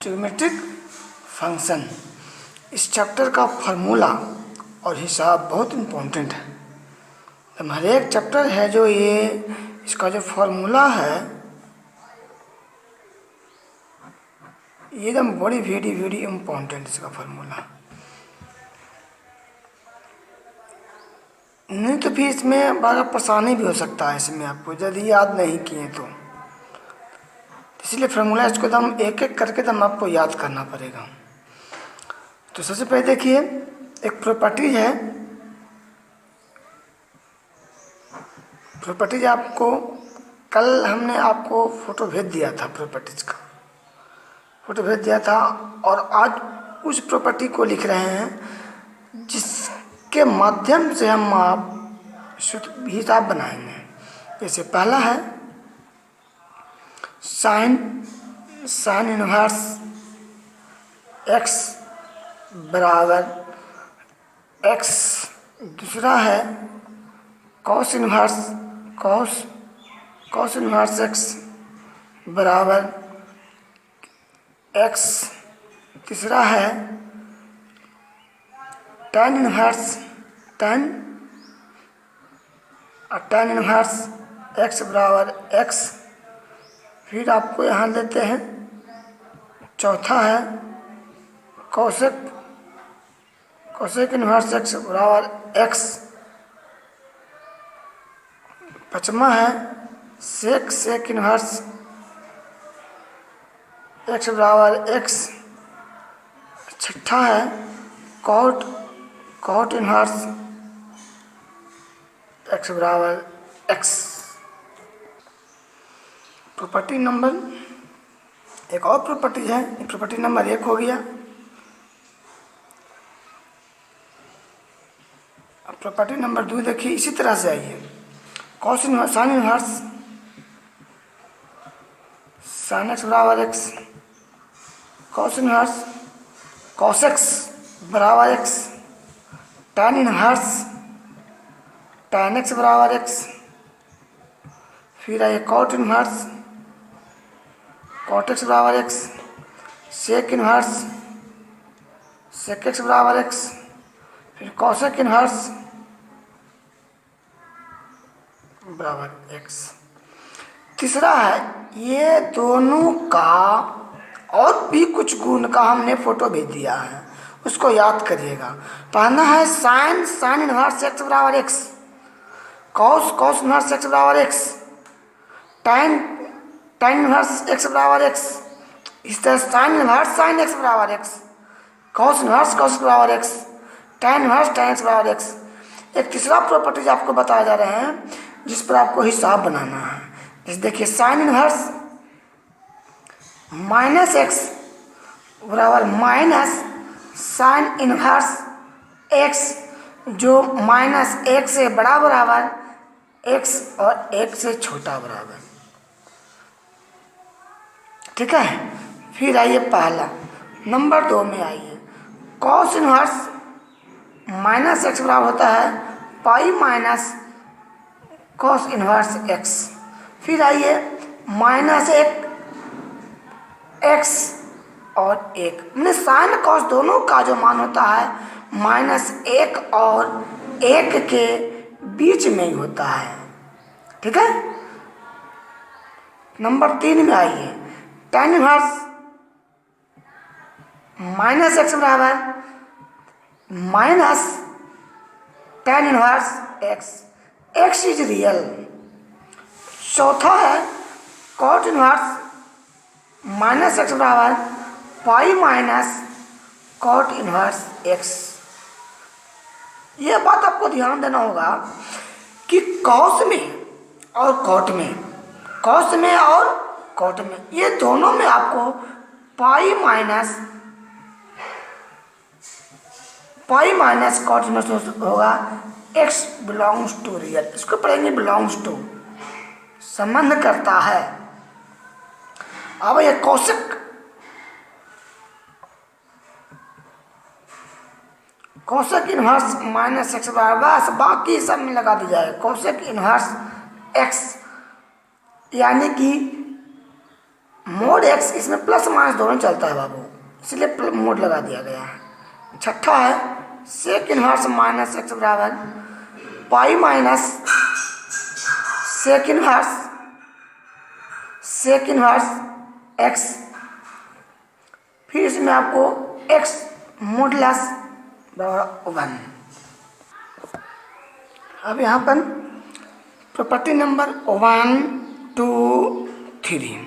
Trigonometric function. इस chapter का formula और हिसाब बहुत इम्पोर्टेंट है। हर एक चैप्टर है जो इसका जो फार्मूला है ये एकदम वेरी इम्पोर्टेंट इसका फार्मूला। नहीं तो फिर इसमें बड़ा परेशानी भी हो सकता है इसमें आपको यदि याद नहीं किए तो इसलिए फार्मूला इसको एकदम एक एक करके एकदम आपको याद करना पड़ेगा। तो सबसे पहले देखिए एक प्रॉपर्टीज है। प्रॉपर्टीज आपको कल हमने आपको फोटो भेज दिया था, प्रॉपर्टीज का फोटो भेज दिया था और आज उस प्रॉपर्टी को लिख रहे हैं जिसके माध्यम से हम आप हिसाब बनाएंगे। जैसे पहला है साइन इनवर्स एक्स बराबर एक्स। दूसरा है कॉस इनवर्स एक्स बराबर एक्स। तीसरा है tan इनवर्स एक्स बराबर एक्स। फिर आपको यहाँ लेते हैं चौथा है कोसेक इनवर्स एक्स बराबर एक्स। पाँचवा है सेक इनवर्स एक्स बराबर एक्स। छठा है कॉट इनवर्स एक्स बराबर एक्स। प्रॉपर्टी नंबर एक और प्रॉपर्टी है, प्रॉपर्टी नंबर 1 हो गया। अब प्रॉपर्टी नंबर 2 देखिए इसी तरह से आइए। साइन इनवर्स साइन एक्स बराबर एक्स, कॉस इनवर्स कॉस एक्स बराबर एक्स, tan इनवर्स tan एक्स बराबर एक्स। फिर आइए कॉट इनवर्स कॉट एक्स बराबर एक्स, सेक इनवर्स सेक एक्स बराबर एक्स। फिर कॉसेक इनवर्स बराबर एक्स। तीसरा है ये दोनों का और भी कुछ गुण का हमने फोटो भेज दिया है, उसको याद करिएगा। पहला है साइन इनवर्स एक्स बराबर एक्स, कॉस इनवर्स एक्स बराबर एक्स, tan इनवर्स एक्स बराबर एक्स। इस तरह साइन इनवर्स साइन एक्स बराबर एक्स, कॉस इनवर्स कॉस बराबर एक्स, tan इनवर्स tan एक्स बराबर एक्स। एक तीसरा प्रॉपर्टीज आपको बताया जा रहे हैं जिस पर आपको हिसाब बनाना है। जैसे देखिए साइन इनवर्स माइनस एक्स बराबर माइनस साइन इनवर्स एक्स, जो माइनस 1 से बड़ा बराबर एक्स और 1 से छोटा बराबर। ठीक है। फिर आइए पहला। नंबर 2 में आइए कॉस इनवर्स माइनस एक्स बराबर होता है pi minus cos inverse x. फिर आइए माइनस 1 एक्स और 1, मैंने साइन कॉस दोनों का जो मान होता है -1 और 1 के बीच में ही होता है। ठीक है। नंबर 3 में आइए tan इनवर्स माइनस एक्स बराबर minus tan inverse x is real. चौथा है कॉट इनवर्स माइनस एक्स बराबर pi minus cot inverse x. यह बात आपको ध्यान देना होगा कि कॉस में और कॉट में ये दोनों में आपको पाई माइनस कॉट इनवर्स होगा एक्स बिलोंग्स टू रियल। इसको पढ़ेंगे बिलोंग्स टू, संबंध करता है। अब ये कोसेक इनवर्स माइनस एक्स बराबर, बस बाकी सब में लगा दी जाए कोसेक इनवर्स एक्स, यानी कि मोड एक्स, इसमें प्लस माइनस दोनों चलता है बाबू, इसलिए मोड लगा दिया गया है। छठा है सेक इनवर्स माइनस एक्स बराबर pi minus sec inverse x, फिर इसमें आपको एक्स मॉडुलस बराबर 1। अब यहाँ पर प्रॉपर्टी नंबर 1, 2, 3,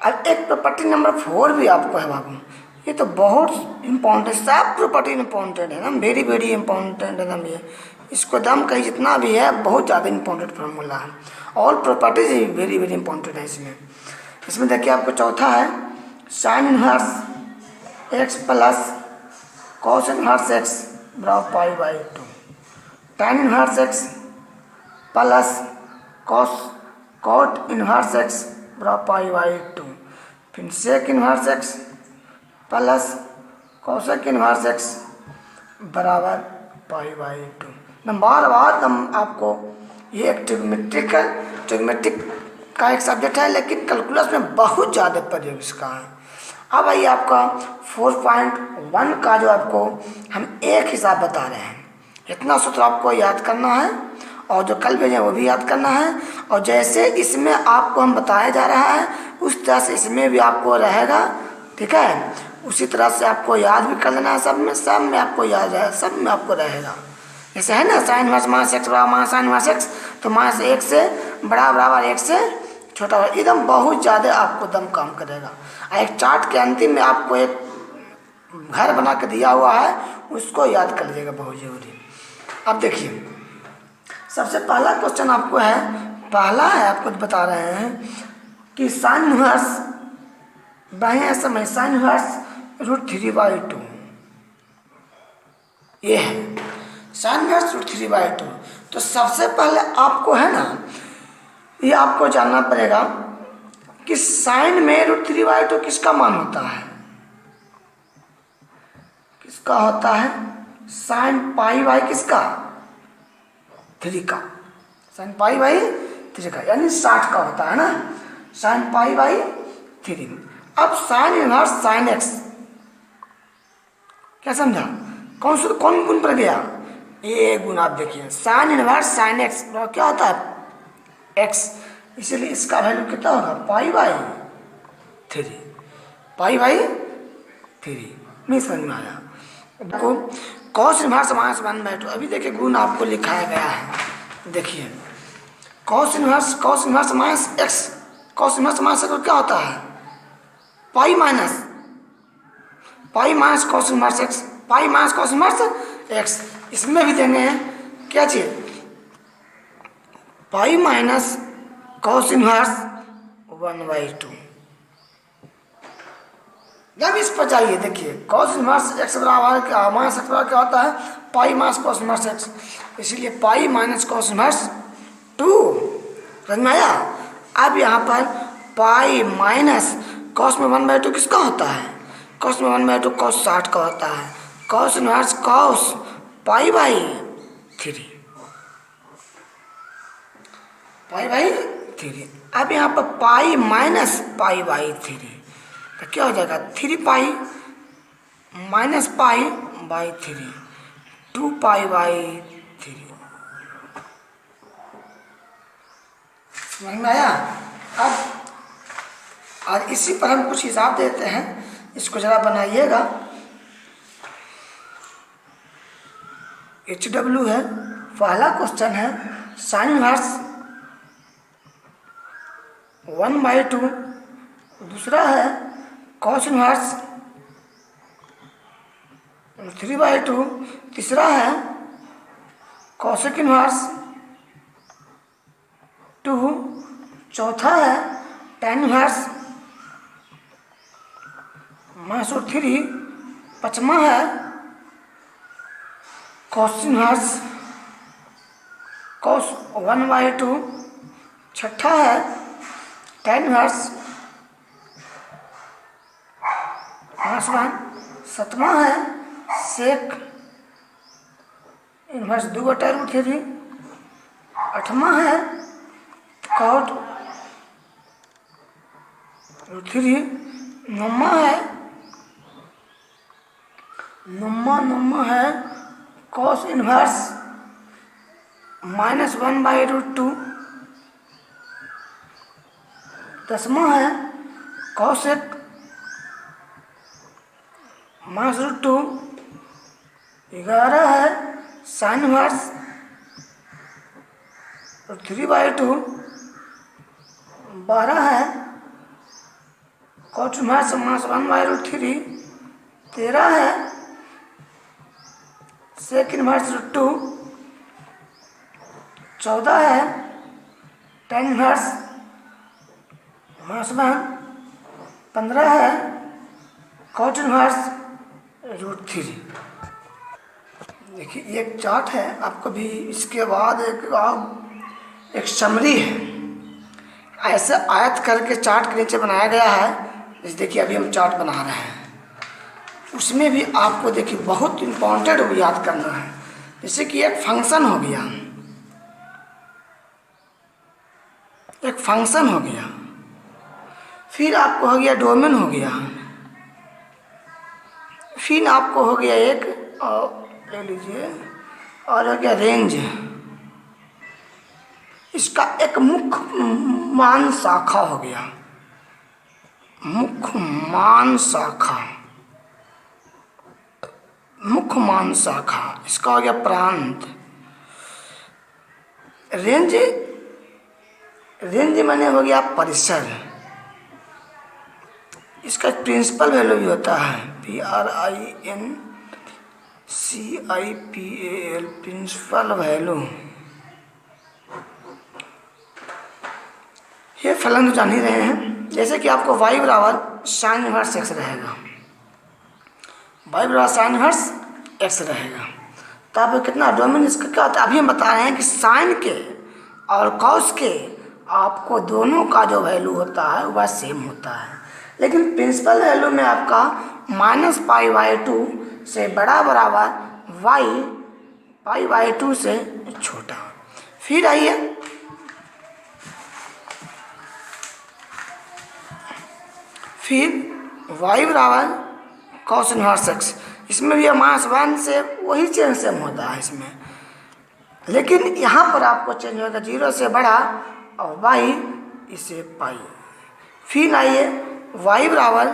अब एक प्रॉपर्टी नंबर 4 भी आपको है बाबू। ये तो बहुत इम्पोर्टेंट, सब प्रॉपर्टी इम्पोर्टेंट है ना, वेरी वेरी इम्पोर्टेंट है ना। ये इसको दम कहीं जितना भी है बहुत ज़्यादा इम्पोर्टेंट फार्मूला है। All properties very very important है इसमें देखिए आपको चौथा है sine inverse x plus cos inverse x बराबर pi by 2, tan inverse x plus cot inverse x बराबर पाई बाई 2, फिर sec inverse x plus cosec inverse x बराबर पाई बाई 2। बार बार हम आपको, ये एक ट्रिग्मेट्रिक का एक सब्जेक्ट है, लेकिन कैलकुलस में बहुत ज़्यादा प्रयोग इसका है। अब आइए आपका 4.1 का जो आपको हम एक हिसाब बता रहे हैं, इतना सूत्र आपको याद करना है और जो कल भेजे वो भी याद करना है। और जैसे इसमें आपको हम बताया जा रहा है उस तरह से इसमें भी आपको रहेगा, ठीक है। उसी तरह से आपको याद भी कर लेना है, सब में आपको याद है, सब में आपको रहेगा। जैसे है ना साइन इनवर्स माइनस एक्स बराबर माइनस साइन इनवर्स एक्स, तो माइनस 1 से बड़ा बराबर 1 से छोटा बराबर, एकदम बहुत ज़्यादा आपको दम काम करेगा। एक चार्ट के अंतिम में आपको एक घर बना के दिया हुआ है, उसको याद कर लीजिएगा, बहुत जरूरी। अब देखिए सबसे पहला क्वेश्चन आपको है, पहला है आपको बता रहे हैं कि साइन इनवर्स बाह्य समय साइन इनवर्स √3/2, ये है साइन इनवर्स √3/2। तो सबसे पहले आपको है ना, ये आपको जानना पड़ेगा कि साइन में √3/2 किसका मान होता है, किसका होता है, साइन पाई बाई किसका 3 का, साइन पाई बाई 3 का, यानी 60 का होता है ना, साइन पाई बाई 3। अब साइन इनवर्स साइन एक्स, क्या समझा, कौन गुण पर गया, ये गुण आप देखिए, साइन इनवर्स साइन एक्स क्या होता है एक्स, इसीलिए इसका वैल्यू कितना होगा पाई बाई 3, पाई बाई 3। नहीं समझ में आया आपको। कॉस इनवर्स माइनस 1/2, अभी देखिए गुण आपको लिखाया गया है, देखिए cos inverse minus x, cos inverse minus x क्या होता है pi minus cos inverse x, pi minus cos inverse x. इसमें भी देंगे हैं क्या चीज, पाई माइनस कॉस इनवर्स 1/2। जब इस पर जाइए देखिए कॉस इनवर्स एक्स बराबर क्या, माइनस एक्स बराबर क्या होता है pi minus cos inverse x, इसीलिए पाई माइनस कॉस इनवर्स 2, समझ में आया। अब यहाँ पर पाई माइनस कॉस में 1/2 किसका होता है, कॉस में 1/2 कॉस 60 का होता है, cos inverse cos pi by 3, pi by 3। अब यहाँ पर पाई माइनस पाई बाई 3, तो क्या हो जाएगा 3 pi minus pi by 3, 2 pi by 3, समझ में आया। अब और इसी पर हम कुछ हिसाब देते हैं, इसको जरा बनाइएगा। HW है, पहला क्वेश्चन है साइन इनवर्स 1/2, दूसरा है कॉस इनवर्स 3/2, तीसरा है कॉसेक इनवर्स 2, चौथा है tan इनवर्स -3, पांचवा है कॉस इनवर्स कॉस 1/2, छठा है tan इनवर्स -1, सातवां है सेक इनवर्स 2/√3, आठवां है कॉट √3 नम्मा है, नम्मा है कॉस इनवर्स -1/√2। दसवां है कॉसेक -√2। 11 है साइन इनवर्स √3/2। 12 है कॉट इनवर्स -1/√3। 13 है सेक इनवर्स √2। 14 है टेन इनवर्स -1। 15 है कॉट इनवर्स √3। देखिए ये एक चार्ट है, आपको भी इसके बाद एक समरी है, ऐसे आयत करके चार्ट के नीचे बनाया गया है। जैसे देखिए अभी हम चार्ट बना रहे हैं, उसमें भी आपको देखिए बहुत इम्पोर्टेंट याद करना है। जैसे कि एक फंक्शन हो गया, एक फंक्शन हो गया, फिर आपको हो गया डोमेन हो गया, फिर आपको हो गया एक ले लीजिए और हो गया रेंज। इसका एक मुख्य मान शाखा हो गया, मुख्य मान शाखा, मुख्य मान शाखा। इसका हो गया प्रांत। रेंज, रेंज माने हो गया परिसर। इसका प्रिंसिपल वैल्यू भी होता है PRINCIPAL, प्रिंसिपल वैल्यू। ये फलन तो जान ही रहे हैं। जैसे कि आपको y बराबर साइन इनवर्स x रहेगा, y बराबर साइन इनवर्स x रहेगा, तो आपको कितना डोमेन इसका क्या होता है? अभी हम बता रहे हैं कि साइन के और कॉस के आपको दोनों का जो वैल्यू होता है वह सेम होता है, लेकिन प्रिंसिपल वैल्यू में आपका -π/2 से बड़ा बराबर y π/2 से छोटा। फिर आइए फिर y बराबर कॉस इनवर्स x, इसमें भी -1 से वही चेंज सेम होता है इसमें, लेकिन यहाँ पर आपको चेंज होगा 0 से बड़ा और y इसे पाई। फिर आइए y बराबर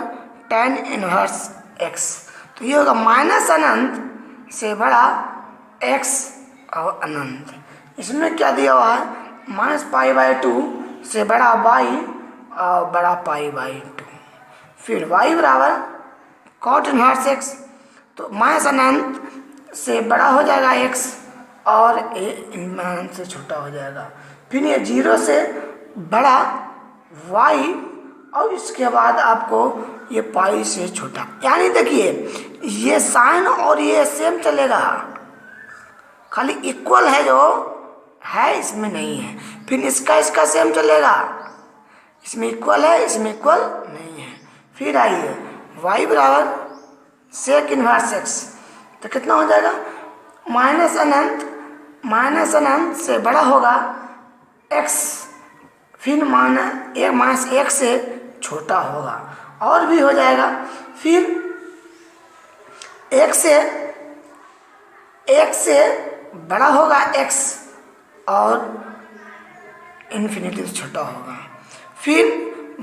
tan इनवर्स x, तो ये होगा -अनंत से बड़ा x और अनंत। इसमें क्या दिया हुआ है? -π/2 से बड़ा y और बड़ा π/2। फिर y बराबर कॉट इनवर्स x, तो -अनंत से बड़ा हो जाएगा x और अनंत से छोटा हो जाएगा। फिर ये 0 से बड़ा y और इसके बाद आपको ये पाई से छोटा। यानी देखिए ये साइन और ये सेम चलेगा, खाली इक्वल है जो है इसमें नहीं है। फिर इसका सेम चलेगा, इसमें इक्वल है इसमें इक्वल नहीं है। फिर आइए y बराबर सेक इनवर्स x, तो कितना हो जाएगा? -अनंत से बड़ा होगा x, फिर -1 से छोटा होगा और भी हो जाएगा। फिर 1 से बड़ा होगा x और इन्फिनिटी से छोटा होगा। फिर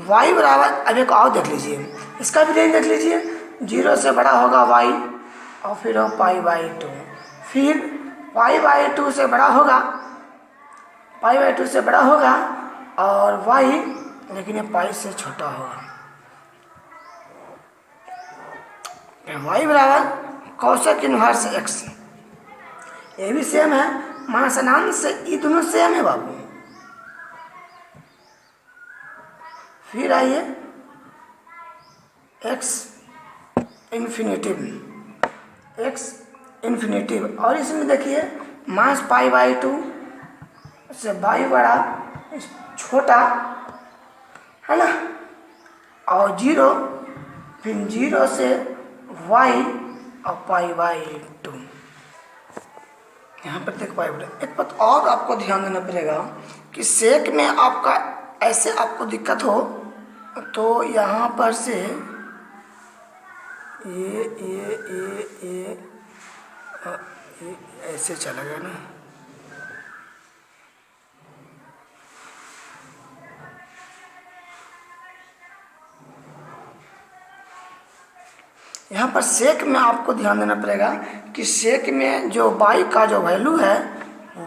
y बराबर, अब एक और देख लीजिए, इसका भी रेंज देख लीजिए, 0 से बड़ा होगा y और फिर हो π/2, फिर π/2 से बड़ा होगा, π/2 से बड़ा होगा और y, लेकिन ये पाई से छोटा होगा। y बराबर कॉसेक इनवर्स x, ये भी सेम है, -अनंत से ये दोनों सेम है बाबू। फिर आइए x इन्फिनिटिव, और इसमें देखिए -π/2 से y बड़ा छोटा है ना, और 0, फिर 0 से y और π/2। यहाँ पर देख π/2। एक बात और आपको ध्यान देना पड़ेगा कि सेक में आपका ऐसे आपको दिक्कत हो तो यहाँ पर से ये ऐसे चलेगा ना, यहाँ पर सेक में आपको ध्यान देना पड़ेगा कि सेक में जो y का जो वैल्यू है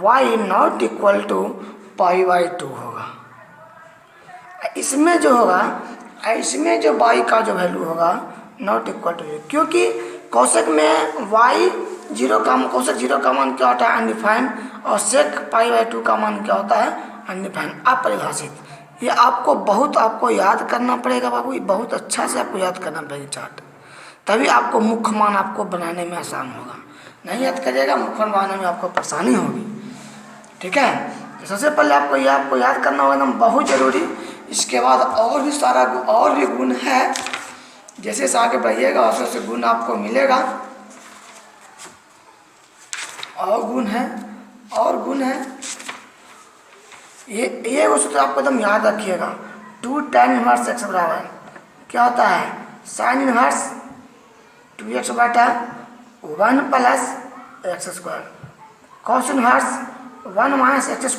y नॉट इक्वल टू π/2 होगा। इसमें जो होगा, इसमें जो y का जो वैल्यू होगा नॉट इक्वल टू, क्योंकि कोष्ठक में कोष्ठक 0 का मान क्या होता है, अनडिफाइंड, और सेक π/2 का मान क्या होता है, अनडिफाइंड, अपरिभाषित। ये आपको याद करना पड़ेगा बाबू, बहुत अच्छा से आपको याद करना पड़ेगा चार्ट, तभी आपको मुख्य मान आपको बनाने में आसान होगा। नहीं याद करिएगा मुख्य मान बनाने में आपको परेशानी होगी। ठीक है, तो सबसे पहले आपको याद करना होगा एकदम बहुत जरूरी। इसके बाद और भी गुण है, जैसे से आगे बढ़िएगा वैसे गुण आपको मिलेगा। और गुण है ये सूत्र आपको एकदम याद रखिएगा। 2 tan इनवर्स x बराबर क्या होता है, साइन इनवर्स 2x बटा 1 plus x², cos inverse 1 minus x²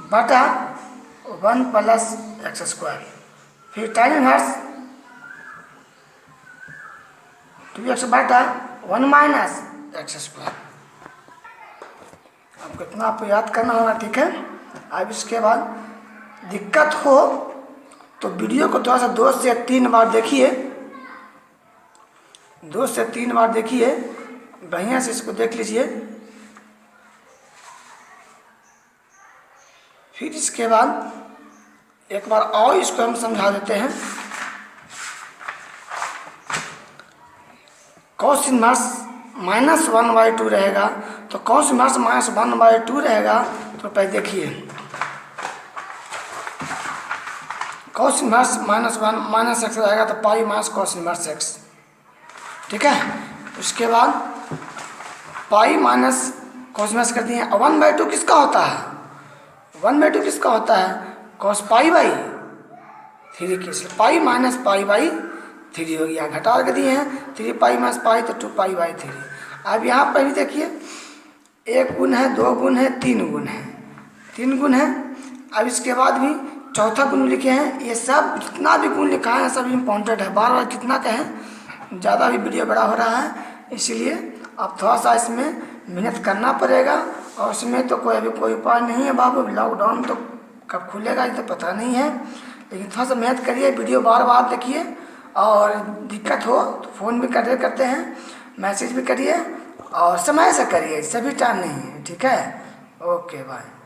बटा 1 प्लस x², फिर tan इनवर्स 2x बटा 1 माइनस x²। आपको इतना आपको याद करना होगा। ठीक है, अब इसके बाद दिक्कत हो तो वीडियो को थोड़ा सा 2 से 3 बार देखिए, 2 से 3 बार देखिए, बढ़िया से इसको देख लीजिए। फिर इसके बाद एक बार और इसको हम समझा देते हैं। कॉस इनवर्स -1/2 रहेगा, तो कॉस इनवर्स -1/2 रहेगा, तो पहले देखिए कॉस इनवर्स -1 माइनस x रहेगा, तो pi minus cos inverse x। ठीक है, उसके बाद पाई माइनस कॉस इनवर्स कर दिए। 1/2 किसका होता है, 1/2 किसका होता है, कॉस π/3 की, पाई माइनस π/3 हो गया, घटा के दिए हैं 3 पाई माइनस पाई, तो 2 π/3। अब यहाँ पर भी देखिए 1 गुण है, 2 गुण है, 3 गुण है, 3 गुण है। अब इसके बाद भी चौथा गुण लिखे हैं। ये सब जितना भी गुण लिखा है सब इम्पोर्टेंट है, बार बार कितना कहें, ज़्यादा भी वीडियो बड़ा हो रहा है, इसलिए आप थोड़ा सा इसमें मेहनत करना पड़ेगा। और इसमें तो कोई उपाय नहीं है बाबू, लॉकडाउन तो कब खुलेगा ये तो पता नहीं है, लेकिन थोड़ा सा मेहनत करिए, वीडियो बार बार देखिए, और दिक्कत हो तो फ़ोन भी करते हैं, मैसेज भी करिए, और समय से करिए, सभी टाइम नहीं है। ठीक है, ओके बाय।